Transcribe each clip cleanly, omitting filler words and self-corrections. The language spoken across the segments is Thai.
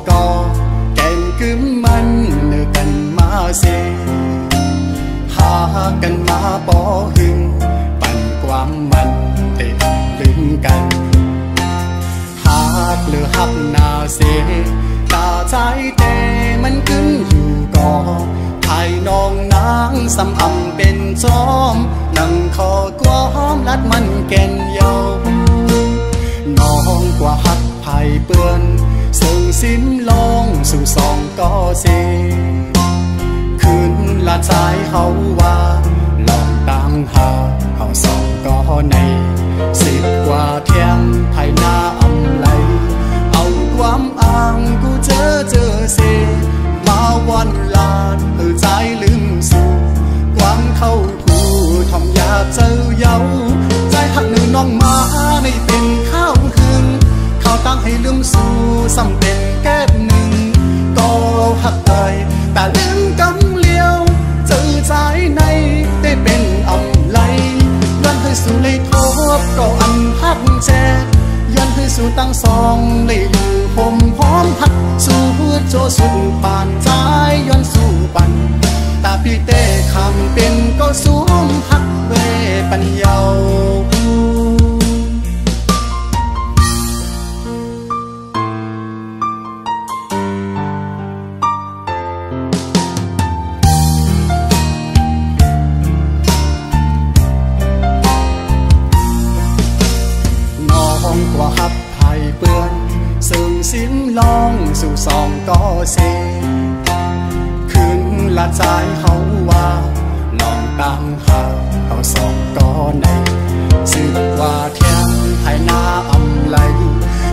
ก็แก่งกึมมันเนื้อกันมาเสหากันมาปอหึงปั่นความมันเตะลึงกันหากเลือหักนาเสตาใจแต่มันกึมอยู่ก่อไทยน้องนางสำอำเป็นจอมนั่งคอกว้อมลัดมันแก่นเยาน้องกว่าหักไผ่เปื้อนส่งสิ้นลงสู่สองก็เสคืนละใจเฮาว่าลองตั้งหาเฮาสองก็ใน10 กว่าเที่ยงไผ่หน้าอำไหลเอาความอ้างกูเจอเสมาวันลาดใจลืมสู่ความเข้าหูทอมอยากเจอเย้าใจหักหนึ่งน้องมาในเป็นข้าวหึงข้าวตั้งให้ลืมสู่ซ้ำเป็นแก้หนึ่งก็หักเอ่ยแต่ลืมกำเลี้ยวเจอใจในได้เป็นอำไหลยันให้สู่เลยทบก็อันหักแจยันให้สู่ตั้งสองเลยอยู่ผมพร้อมหักสู่โจสุดป่านใจย้อนสู่ปันตาพี่เต้คำเป็นก็สวมหักเวปัญญาน้องกว่าหักไผ่เปื้อนซึ่งสิ้นลองสู่สองก็เสคืนละใจเขาว่าลองตั้งหาเขาสองก็ใน10 กว่าเที่ยงไผ่หน้าอำไหล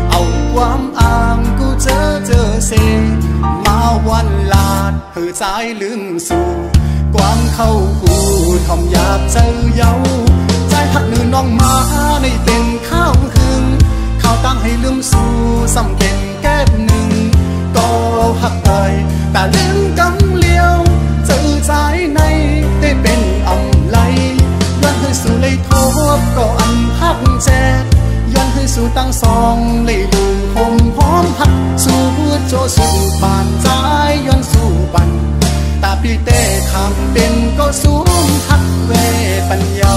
เอาความอ้างกูเจอเสมาวันลาดเพื่อใจลืมสู่ความเข้าหูทอมอยากเจอเย้าใจหักหนึ่งน้องมาในเป็นข้าวหึงข้าวตั้งให้ลืมสู่ซ้ำเก่งแก้หนึ่งก็หักเอ่ยแต่ลืมกำเลี้ยวเจอใจในได้เป็นอำไหลย้อนให้สู่เลยทบก็อันหักแจย้อนให้สู่ตั้งสองเลยลืมผมพร้อมหักสู่โจสู่ปานใจย้อนสู่ปันตาพี่เต้คำเป็นก็สูงหักเวปัญญา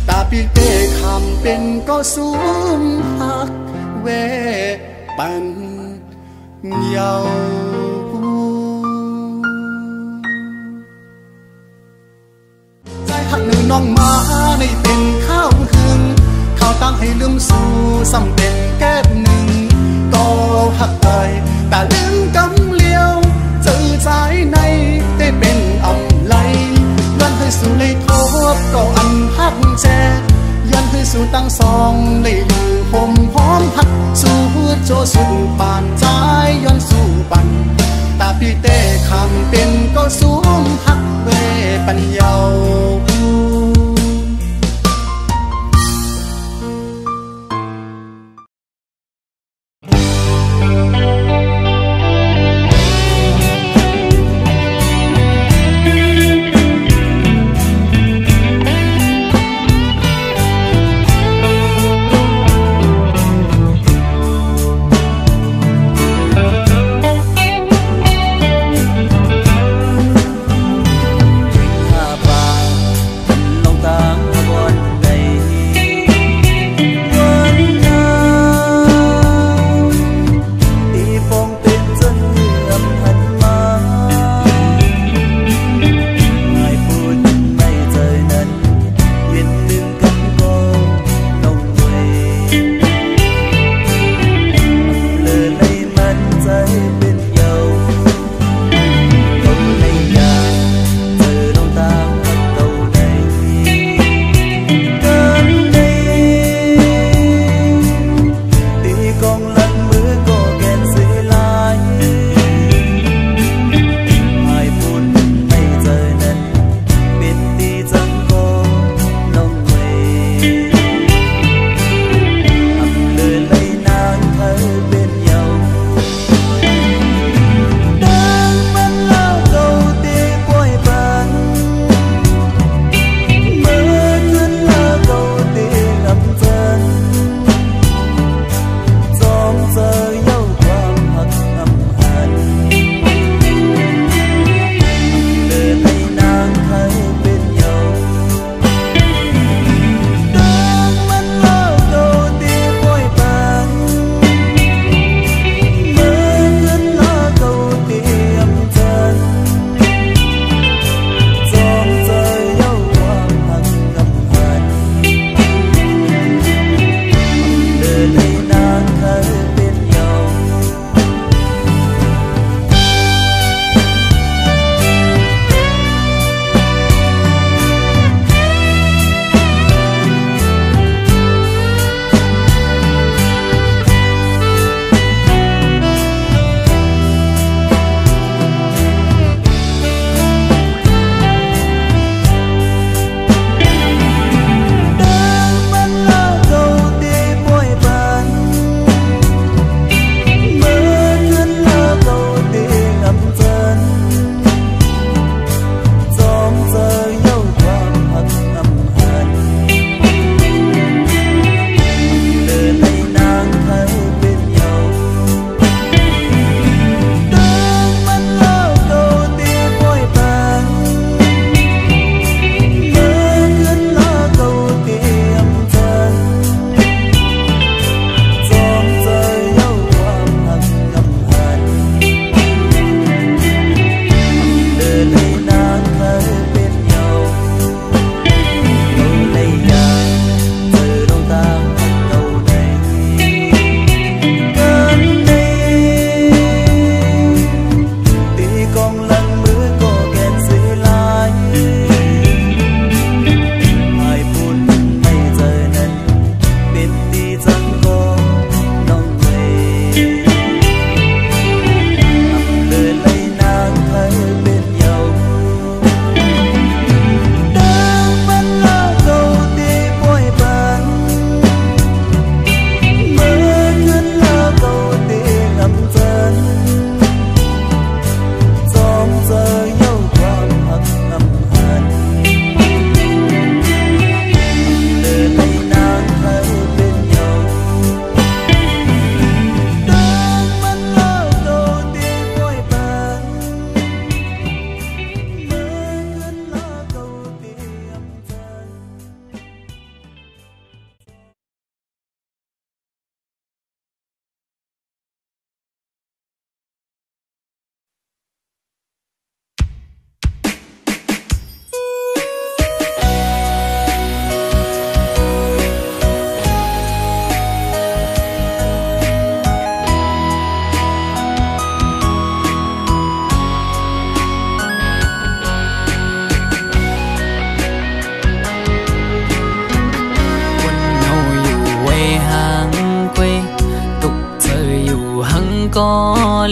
ตาพี่เต้คำเป็นก็สูงหักเวปัญญาใจหักหนึ่งน้องมาในเป็นข้าวหึงข้าวตั้งให้ลืมสู่ซ้ำเป็นแก้หนึ่งก็หักเอ่ยแต่ลืมกำเลี้ยวเจอใจในได้เป็นอำไหลยันให้สู่เลยทบก็อันหักแจยันให้สู่ตั้งสองเลยอยู่ผมพร้อมหักสู่โจสุดป่านใจย้อนสู่ปันตาพี่เต้คำเป็นก็สวมหักเวปัญญาล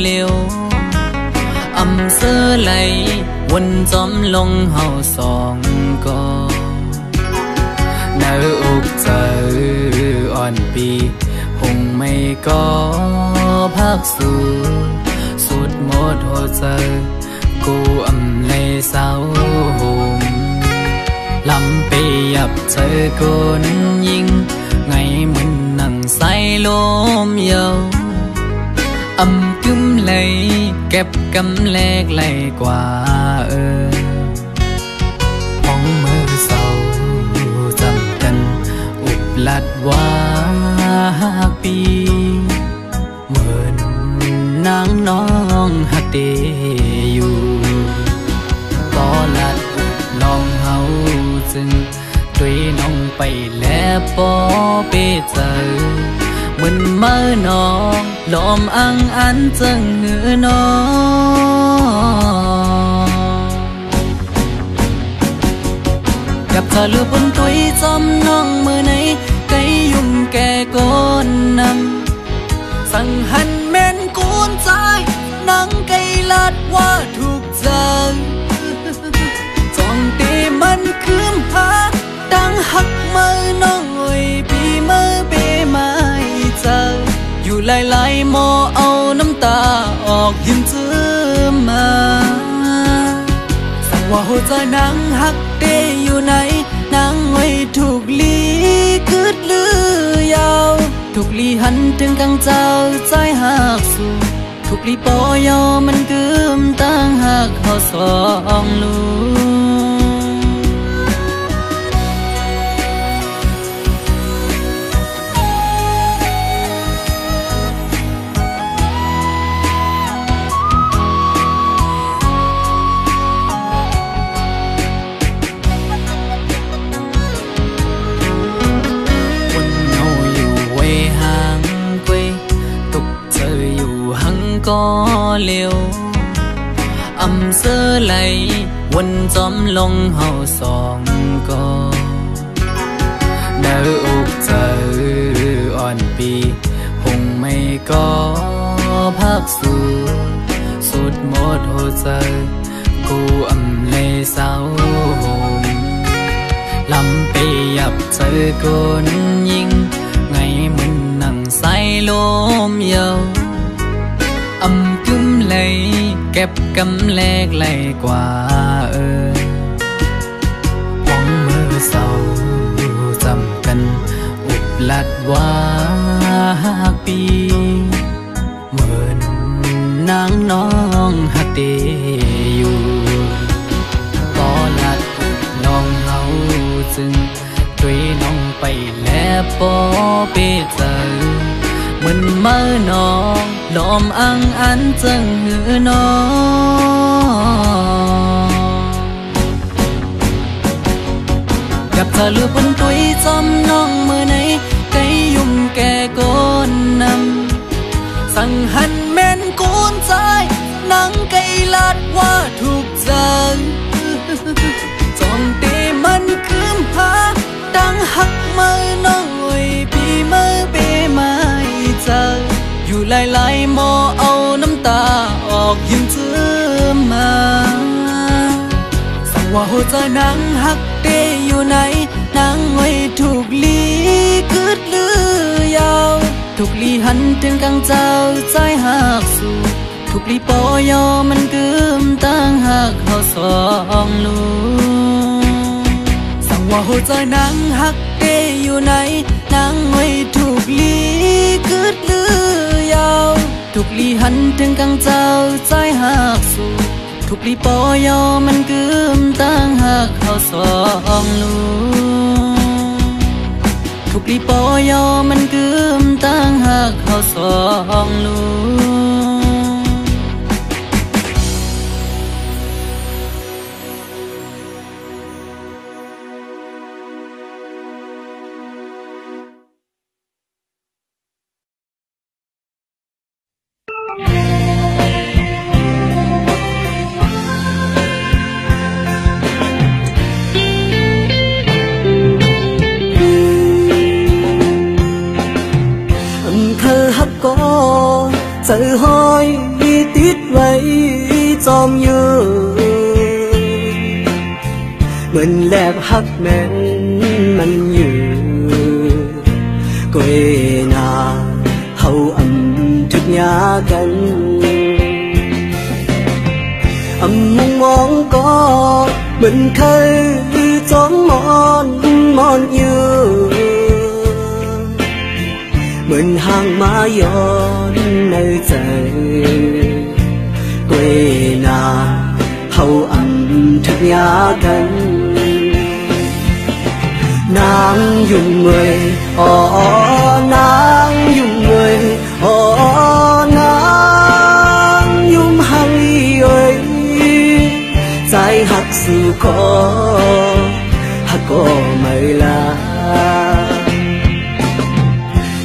liều âm sơ lấy quân gióm lông hậu sòng co nở ục giờอ่อนปีหงไม่ก็พักสู่สุดหมดหัวใจกูอำเลยเศร้าห่มลำไปยับเธอคนยิงไงมันนั่งใส่ลมเยาอำกึมเลยเก็บกำแลกไหลกว่าห้องมือเศร้าจำกันอุบลัดว่าปีเหมือนนางน้องหักเดอยู่ก็ลัดอุบลองเฮาจึงด้วยน้องไปแล้วปอเปเจอเหมือนเมื่อน้องลมอังอันจึงหือน้องกับเธอลือบนตัวจำน้องมือไหนไกยุ่มแก่ก้นนำสั่งหันแม่นกูนใจนังไกลัดว่าถูกใจจ้องตีมันคืมหาดังหักมือน้องเอ้ยปีมือเบไม่เจออยู่หลายๆโมเอาน้ำตาออกยิ้มจื้อมาสั่งว่าหัวใจนางหักเดอยู่ไหนนางไว้ถูกลีคืดลือยาวถูกลีหันถึงกังเจ้าใจหักสู่ถูกลีปอยอมันกึมตั้งหักเขาสองลูก็เลี้ยวอำเสื้อไหลวนจอมลงเฮาสองก็เนื้ออกเจออ่อนปีหงไม่ก็พักสู่สุดหมดหัวใจกูอำเลยเศร้าห่มลำไปยับเจอคนยิงไงมันนั่งใส่ลมเยาอำกึมเลยเก็บกำแลกไหลกว่าห้องมือเศร้าจำกันอุบลัดว่าปีเหมือนนางน้องหักเดอยู่ก็ลัดอุบลองเฮาจึงด้วยน้องไปแล้วปอเปเจอเหมือนเมื่อน้องลมอังอันจึงหือน้องกับเธอลือบนตัวจำน้องมือไหนไกยุ่มแก่ก้นนำสั่งหันแม่นกูนใจนังไกลัดว่าถูกใจจ้องตีมันคืมหาดังหักมือน้องเอ้ยปีมือเบไม่เจออยู่หลายๆโมเอาน้ำตาออกยิ้มจื้อมาสั่งว่าหัวใจนางหักเดอยู่ไหนนางไว้ถูกลีคืดลือยาวถูกลีหันถึงกังเจ้าใจหักสู่ถูกลีปอยอมันกึมตั้งหักเขาสองลูสั่งว่าหัวใจนางหักเดอยู่ไหนนางไว้ถูกลีคืดลือยาวถูกลีหันถึงกังเจ้าใจหักสู่ถูกลีปอยอมันกึมตั้งหักเขาสองลูถูกลีปอยอมันกึมตั้งหักเขาสองลู thơ hấp có sự hôi ติดไว้จอมอยู่เหมือนแลบหักแม่นมันอยู่ก้อยนาเฮาทุกยากันมุงมองก็เหมือนเคยจ้องมอนอยู่เหมือนห่างมาย้อนในใจก้อยนาเฮาทุกยากันนางยุ่งเอ่ยอ๋อนางยุ่งเอ่ยอ๋อนางยุ่งหังเอ่ยใจหักสู่คอหักก็ไม่ลา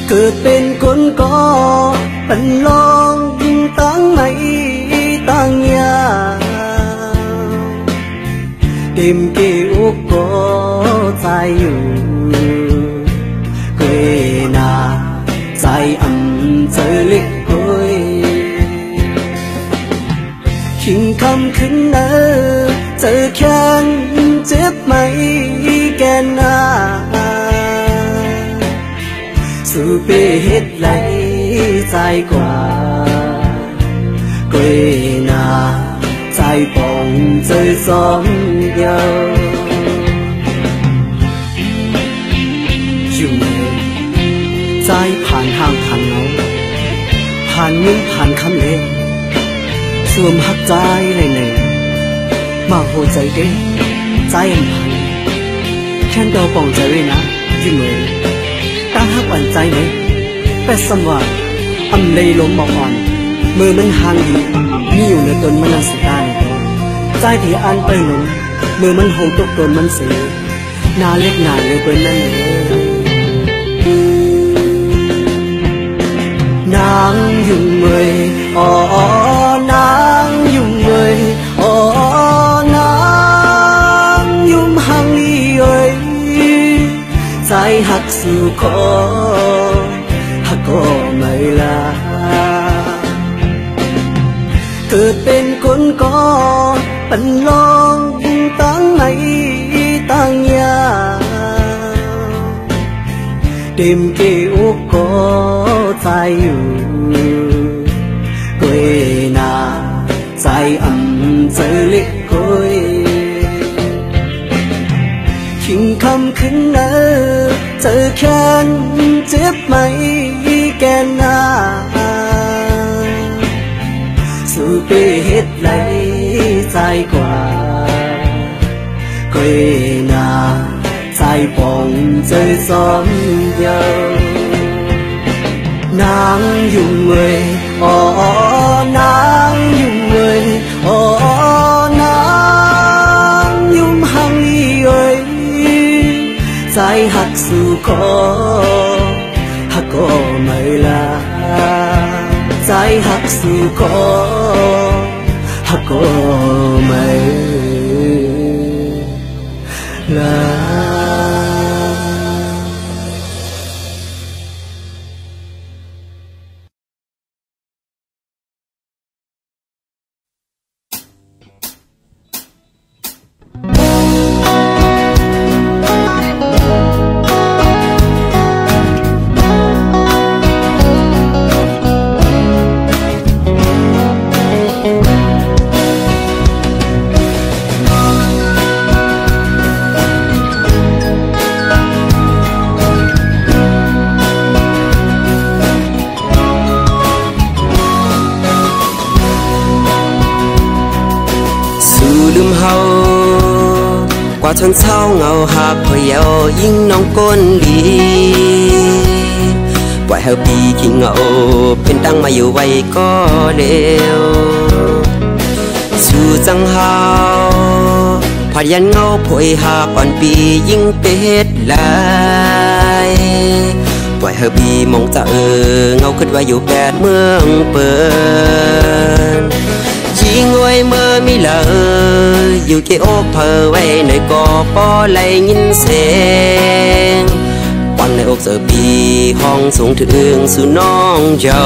เกิดเป็นคนก็เป็นลองตั้งไม่ตั้งยาเต็มเกี่ยวก็ใจอยู่เกยนาใจใจเล็กเฮ้ยขิงคำขึ้นเนอเจอแค่เจ็บไหมแกนนาสู่เปเหตุไหลใจกว่าเกยนาใจป่องใจซ้อมเยาวอยู่ใจผ่านห่างผ่านเงาผ่านมือผ่านคำเล็กสวมหักใจเลยหนึ่งมาโหใจเด้ใจผ่านแค่เดาป่องใจเลยนะอยู่มือตั้งหักหวั่นใจไหมแต่สมว่าเลยลมบอกอ่อนมือมันห่างอยู่มีอยู่ในตนมันน่าสุดได้ใจที่อันไปหนุ่มมือมันหงตกตนมันเสียหน้าเล็กหน้าเล็กเป็นนั่นเองนางยุ่งเมยอ๋อนางยุ่งเมยอ๋อนางยุ่งหังเอ่ยใจหักสู่คอหักก็ไม่ลาเกิดเป็นคนก็เป็นลองตั้งไม่ตั้งยาเต็มเกี่ยวก็ใจอยู่ก้อยนาใจใจเล็กก้อยขิงคำขึ้นเนอเจอแค่เจ็บไหมแกนนาสู่เปเหตุไหลใจกว่าก้อยนาใจป่องใจซ้อมเยาวนางยุ่งเอ่ยอ๋อนางยุ่งเอ่ยอ๋อนางยุ่งหังเอ่ยใจหักสู่คอหักก็ไม่ลาใจหักสู่คอหักก็ไม่ลากว่าชนเศร้าเงาหักพยายิ่งน้องก้นลีปล่อยเฮาปีขี้เงาเป็นตั้งมาอยู่ไว้ก็เร็วสู่จังเฮาพยันเงาพวยหักอ่อนปียิ่งเป็ดลายปล่อยเฮาปีมองจะเงาขึ้นไว้อยู่แปดเมืองเปิดยิงไว้เมื่อมีเลอยู่เกี่ยวเพอไว้ในกอปอไหลยินเสียงปันในอกเสือปีห้องสูงถึงสู่น้องเจ้า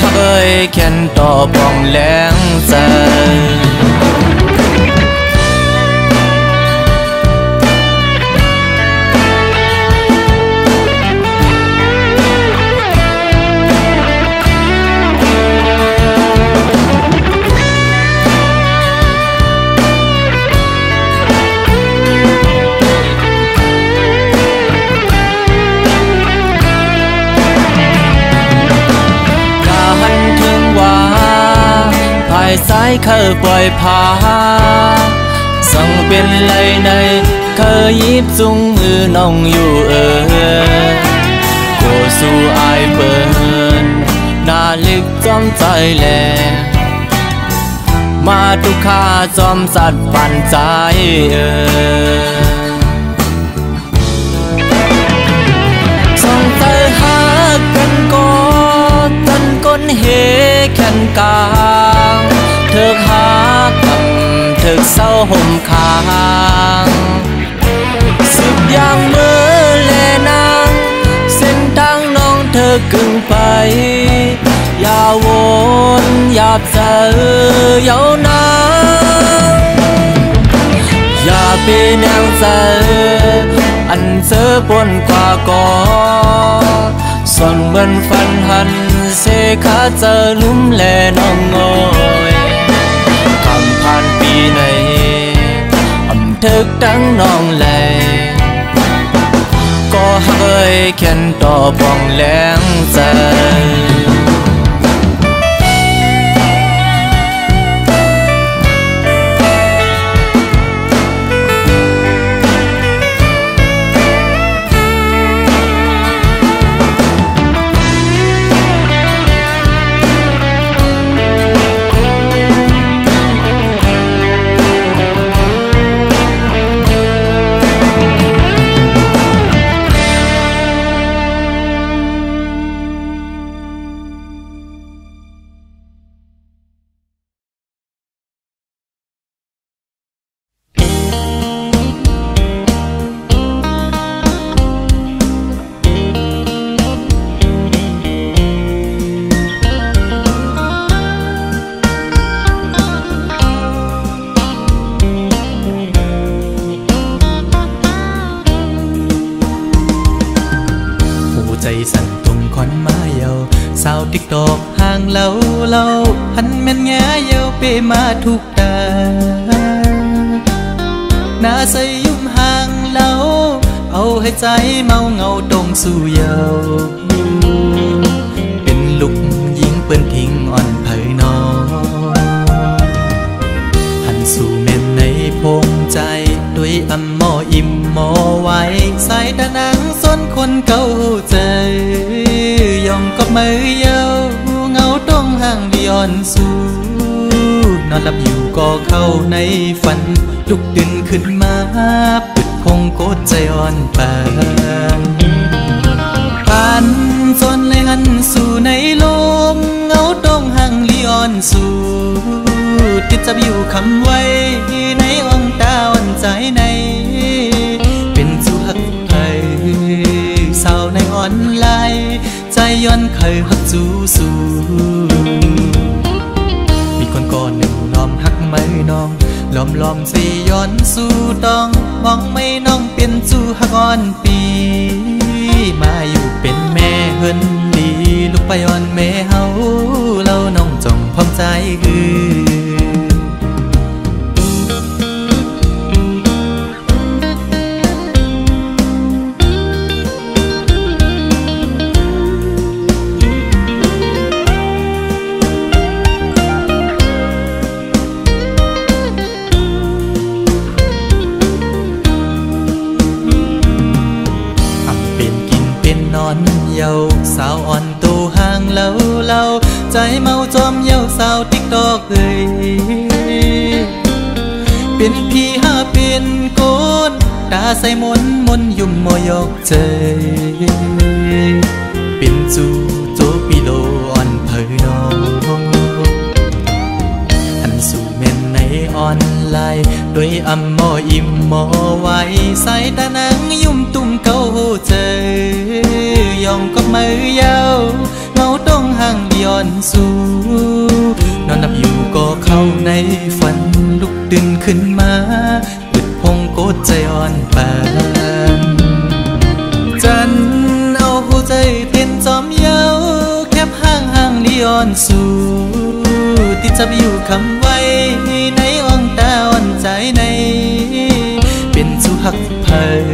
ฮักเอ้ยแค่นต่อปองแรงใจสายเคยปล่อยพาส่งเป็นไรในเคยยิบจุงมือน้องอยู่โกสู่อายเปินน่าลึกจอมใจแลมาทุกข้าจอมสัตว์ปั่นใจส่งใจหักกันก่อนจนก้นเฮแขนกลางเถิกหาคำเถิกเศร้าห่มคางสุดอย่างมือแลนางเส้นทางน้องเธอกึ่งไปอย่าวนอย่าเจอยาวนานอย่าเป็นแนวเจออันเจอปนกว่าก่อส่วนเหมือนฟันหันเสขาเจอลุ่มแลน้องงอยคำผ่านปีในอำเถิกดังน้องแลก็ฮักเอ้ยแค่นต่อปองแรงใจสั่นตรงคอนมาเยาสาวติ๊กตอกห่างเล่าหันแม่นแง่เยาเปมาทุกตาหน้าใสยุ่มห่างเล่าเอาให้ใจเมาเงาตรงสู่เยาเป็นลูกยิงเปิ้นทิ้งอ่อนเผยนอหันสู่แม่นในพงใจด้วยอำมออิ่มมอไว้สายตานังส้นคนเก่าใจยองกับมือเยาเงาต้องห่างดิอ่อนสู่นอนหลับอยู่ก็เข้าในฝันลุกดึงขึ้นมาปิดพงโกดใจอ่อนปานปันจนเลยหันสู่ในลมเงาต้องห่างดิอ่อนสู่ติดจับอยู่คำไว้ในอ่องตาอ่อนใจในเป็นสู่หักไทยสาวในออนไลน์ใจย้อนเคยหักจูสู่มีคนก่อนหนึ่งล้อมหักไม่น้องล้อมสิย้อนสู่ต้องมองไม่น้องเป็นสู่หักอ่อนปีมาอยู่เป็นแม่เฮินดีลูกไปอ่อนแม่เฮาเล่าน้องจ้องพร้อมใจเยาสาวอ่อนตูห่างเล่าใจเมาจอมเยาสาวติ๊กตอกเป็นพี่หาเป็นโกนตาใส่มนยุ่มมอยอกใจเป็นจูโจปิโลอ่อนเผยน้องหันสู่เมนในออนไลน์ด้วยอำมออิ่มมอไว้สายตานังยุ่มตุ่มเก่าใจยองกับมือเยาเงาต้องห ห้างย้อนสู่นอนนับอยู่ก็เข้าในฝันลุกดึงขึ้นมาอึดพงโกดใจอ่อนปานจันเอาหัวใจเต้นจอมเย้าแคบห้างลีออนสู่ติดจับอยู่คำไว้ในอ่องตาอ่อนใจในเป็นสู่หักเผย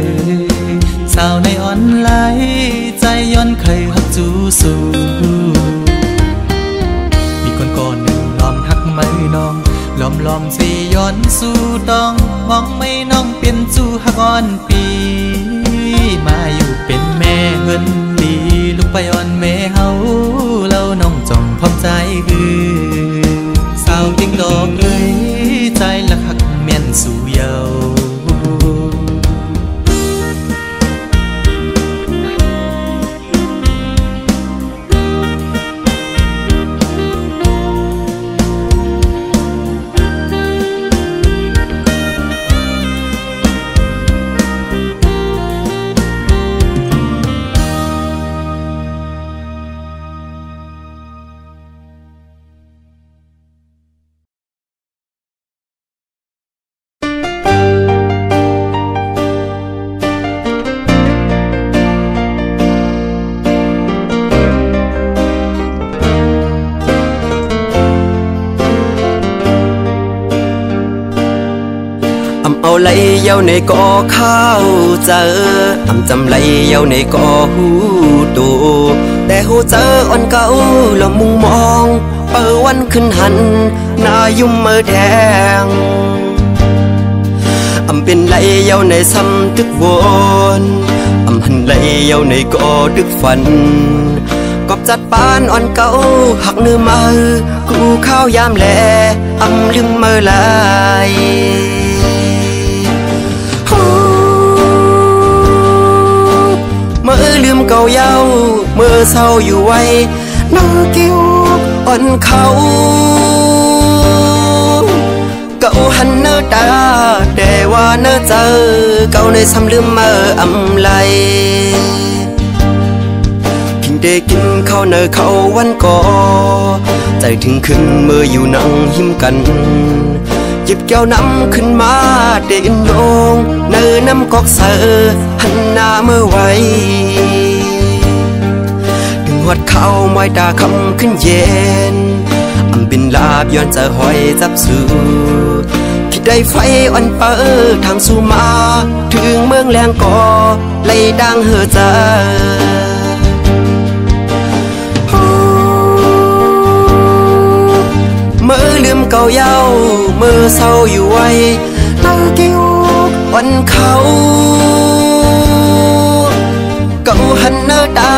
สาวในออนไลน์ใจย้อนเคยหักจูสู่มีก่อนหนึ่งล้อมหักไม่น้องล้อมสิย้อนสู่ต้องมองไม่น้องเป็นจูหักอ่อนปีมาอยู่เป็นแม่เฮินดีลูกไปอ่อนแม่เฮาเล่าน้องจ้องพร้อมใจคือสาวจริงดอกเอ้ยใจละหักแม่นสู่เยาเอาไหลเย้าในก่อข้าวเจอจำไหลเย้าในก่อหูตูแต่หูเจออ่อนเก่าละมุงมองเปิดวันขึ้นหันหน้ายุ่มมือแดงเป็นไหลเย้าในซ้ำตึกวนหันไหลเย้าในก่อตึกฝันกอบจัดปานอ่อนเก่าหักเนื้อมือกูข้าวยามแลลืมมือลายเมื่อลืมเก่าเย้าเมื่อเศร้าอยู่ไว้น้ำกิ้วอ่อนเขาเก่าหันเนื้อตาแต่ว่าเนื้อเจอเก่าในซ้ำลืมเมื่อไหลกินได้กินข้าวเนื้อเขาวันก่อใจถึงขึ้นเมื่ออยู่นั่งหิมกันหยิบแก้วน้ำขึ้นมาเด่นลงเนื้อน้ำกอกเสือหันหน้าเมื่อไว้ดึงหัวเข้าไม้ตาคำขึ้นเย็นบินลาบย้อนเจอหอยจับสู่คิดได้ไฟอ่อนเปิดทางสู่มาถึงเมืองแรงก่อไล่ดังเหือเจอเมื่อลืมเก่าเย้าเมื่อเศร้าอยู่ไว้เนื้อกิ้วอ่อนเขาเก่าหันเนื้อตา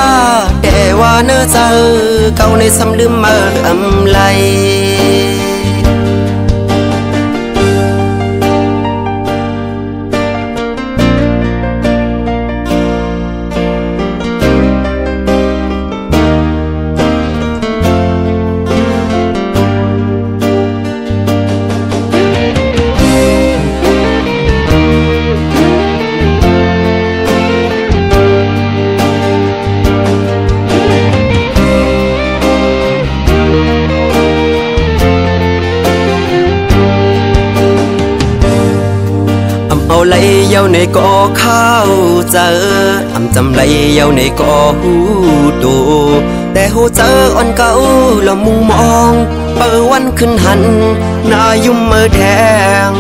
แต่ว่าเนื้อเจอเก่าในซ้ำลืมเมื่อไหลไหลเย้าในก่อข้าวเจอจำไหลเย้าในก่อหูตูแต่หูเจออ่อนเก่าละมุงมองเปิดวันขึ้นหันหน้ายุ่มมือแดง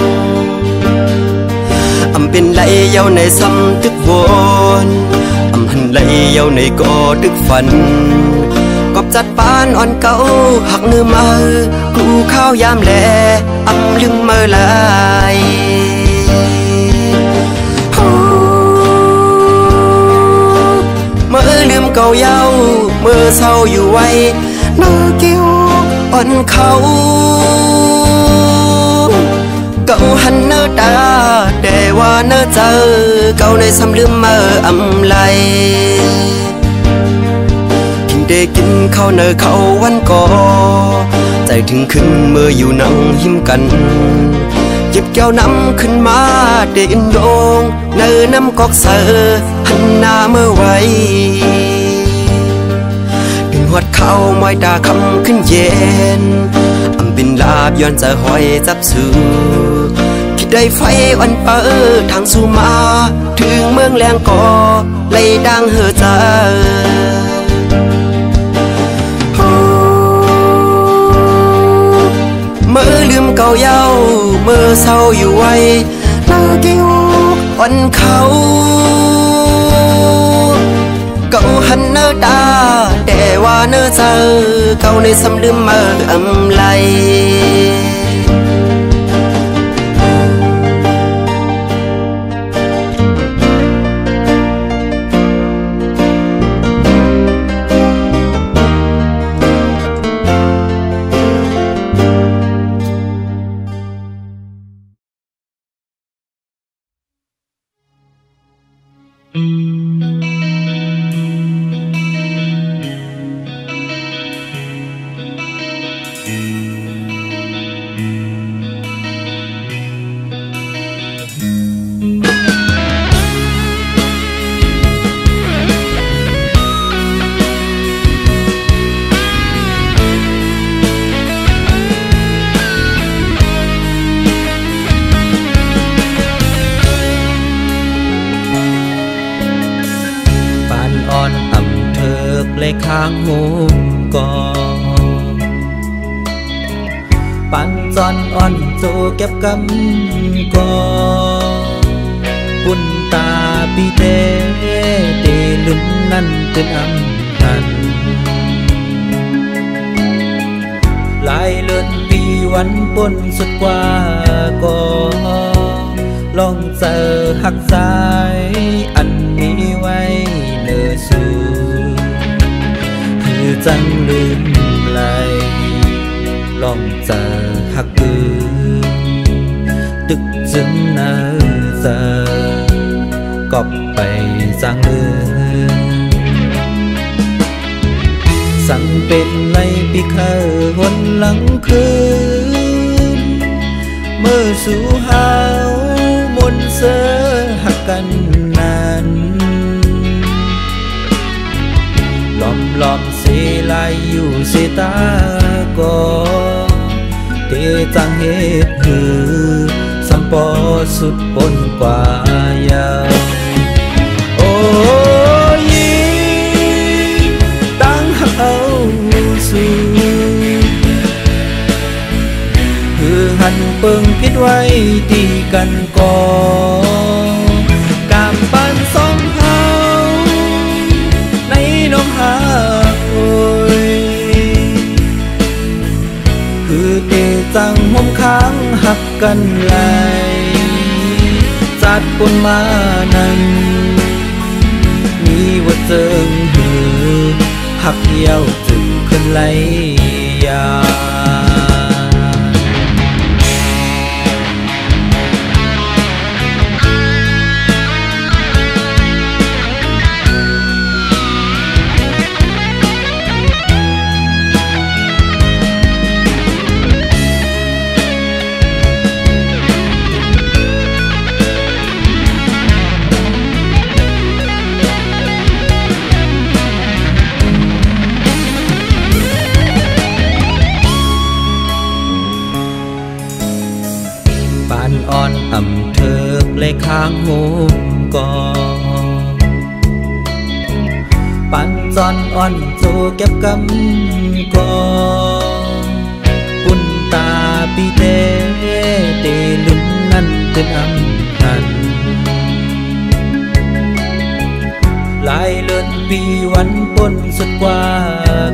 เป็นไหลเย้าในซ้ำตึกวนหันไหลเย้าในก่อตึกฝันกอบจัดปานอ่อนเก่าหักเนื้อมือกูข้าวยามแลลืมมือลายเมื่อลืมเก่าเย้าเมื่อเศร้าอยู่ไว้เนื้อกิ้วอ่อนเขาเก่าหันเนื้อตาแต่ว่าเนื้อเจอเก่าในซ้ำลืมเมื่อไหลกินได้กินข้าวเนื้อเขาวันก่อใจถึงขึ้นเมื่ออยู่นั่งหิมกันหยิบแก้วน้ำขึ้นมาเด่นลงเนื้อน้ำกอกเสือหันหน้าเมื่อไว้ดึงห หดเข้าม้อยตาคำขึ้นเย็นอำเป็นลาบย้อนจะหอยจับสู่คิดได้ไฟอ่อนเปิดทางสู่มาถึงเมืองแรงก่อไล่ดังเหือใจเมื่อลืมเก่าเย้าเมื่อเศร้าอยู่ไว้เนื้อกิ้วอ่อนเขาเก่าหันเนื้อตาแต่ว่าเนื้อเจอเก่าในสำลืมเมื่ออำไลข้างหูก่อปันจอนอ่อนโจเก็บกำก่อปุ่นตาปีเตเตลุ่นนั่นเป็นอำพันลายเลื่อนปีวันปนสุดกว่าก่อลองเจอหักสายอันนี้ไว้เนื้อสูจังลืมไหลลองเจอหักกือตึกจึงเนื้อเจอกอบไปจังเลือสั่งเป็นไรปีเคอหนหลังคืนเมื่อสู่หาวมนเสอหักกันนานล้อมเสลายอยู่เสตาก็เตจังเหตุคือสัมปอสุดปนกว่ายาวโอ้ยตั้งหักเอาสู่คือหันเปิงพิษไว้ตีกันก่อกามปันสองเฮาในน้องหาโอยคือเตจังห่มค้างหักกันไหลจัดปนมานั้นมีว่าเจิงหือหักเย้าจึงขึ้นไหลยาอ่อนอ่ำเถิกเลยข้างหูก่อปันจอนอ่อนโจเก็บกำก่อปุ่นตาปีเตเตลุ่นนั่นเป็นอำพันลายเลื่อนปีวันปนสุดกว่า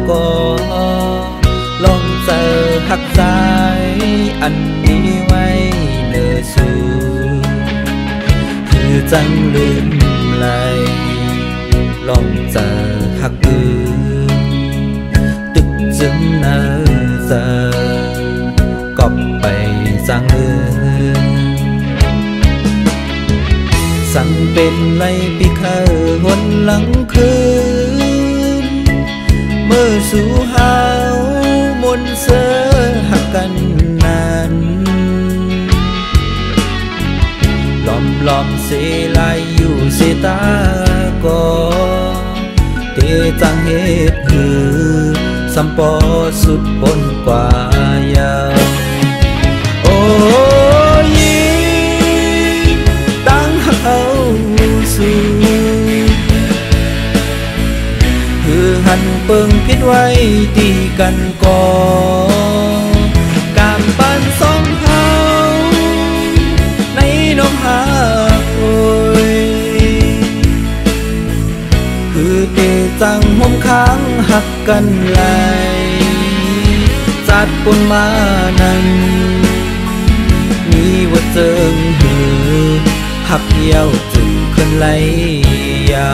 ก่อลองเจอหักสายอันนี้ไว้เนื้อสูคือจังลืมไหลลองเจอหักกือตึกจึงเนื้อเจอกอบไปจังเลือสั่งเป็นไรปีเคอหนหลังคืนเมื่อสู่หาวมนเสอหักกันนานล้อมเสลายอยู่เสตาก็เต เตจังเหตุหือสัมปอสุดบนกว่ายาวโอ้ยตั้งเฮาสู่คือหันเปิงพิษไว้ตีกันก่อการปันสองเฮาในน้องหาโอยคือเตจังห่มค้างหักกันไหลจัดปนมานั้นมีว่าเจิงหือหักเยี่ยวจึงขึ้นไหลยา